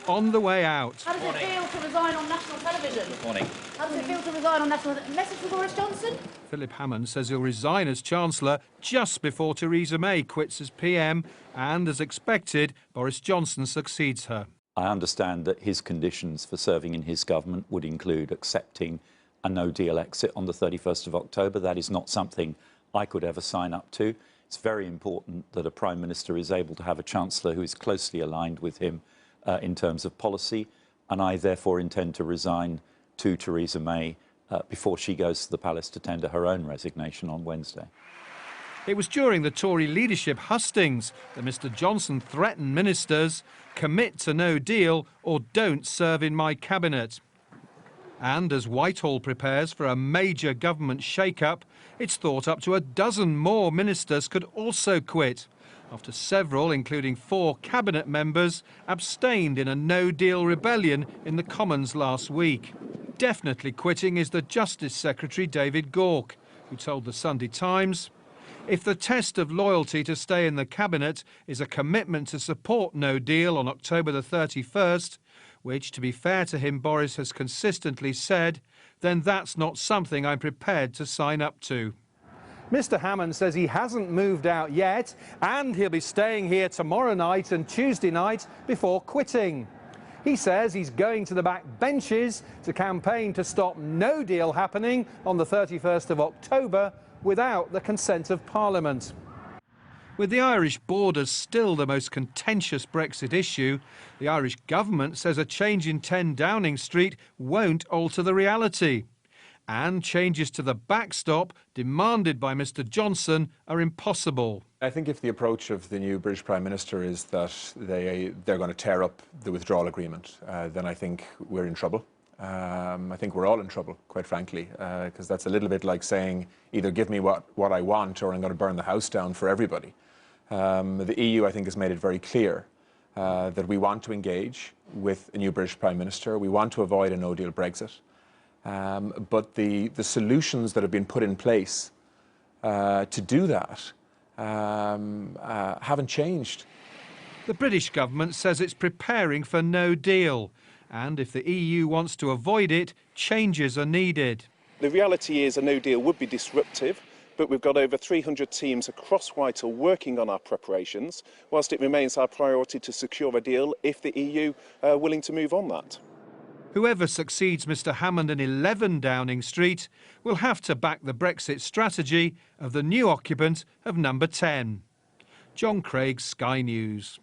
on the way out. How does it feel to resign on national television? Good morning. How does it feel to resign on national television? Message for Boris Johnson? Philip Hammond says he'll resign as Chancellor just before Theresa May quits as PM, and as expected, Boris Johnson succeeds her. I understand that his conditions for serving in his government would include accepting a no-deal exit on the 31st of October. That is not something I could ever sign up to. It's very important that a Prime Minister is able to have a Chancellor who is closely aligned with him in terms of policy, and I therefore intend to resign to Theresa May before she goes to the palace to tender her own resignation on Wednesday. It was during the Tory leadership hustings that Mr Johnson threatened ministers, commit to no deal or don't serve in my cabinet. And as Whitehall prepares for a major government shake-up, it's thought up to a dozen more ministers could also quit, after several, including 4 cabinet members, abstained in a no-deal rebellion in the Commons last week. Definitely quitting is the Justice Secretary David Gauke, who told the Sunday Times, "If the test of loyalty to stay in the cabinet is a commitment to support no deal on October the 31st, which, to be fair to him, Boris has consistently said, then that's not something I'm prepared to sign up to." Mr Hammond says he hasn't moved out yet, and he'll be staying here tomorrow night and Tuesday night before quitting. He says he's going to the back benches to campaign to stop no deal happening on the 31st of October without the consent of Parliament. With the Irish borders still the most contentious Brexit issue, the Irish government says a change in 10 Downing Street won't alter the reality. And changes to the backstop demanded by Mr Johnson are impossible. I think if the approach of the new British Prime Minister is that they're going to tear up the withdrawal agreement, then I think we're in trouble. I think we're all in trouble, quite frankly, because that's a little bit like saying either give me what I want or I'm going to burn the house down for everybody. The EU, I think, has made it very clear that we want to engage with a new British Prime Minister. We want to avoid a no-deal Brexit. But the solutions that have been put in place to do that haven't changed. The British government says it's preparing for no deal, and if the EU wants to avoid it, changes are needed. The reality is a no deal would be disruptive, but we've got over 300 teams across Whitehall working on our preparations, whilst it remains our priority to secure a deal if the EU are willing to move on that. Whoever succeeds Mr Hammond in 11 Downing Street will have to back the Brexit strategy of the new occupant of number 10. John Craig, Sky News.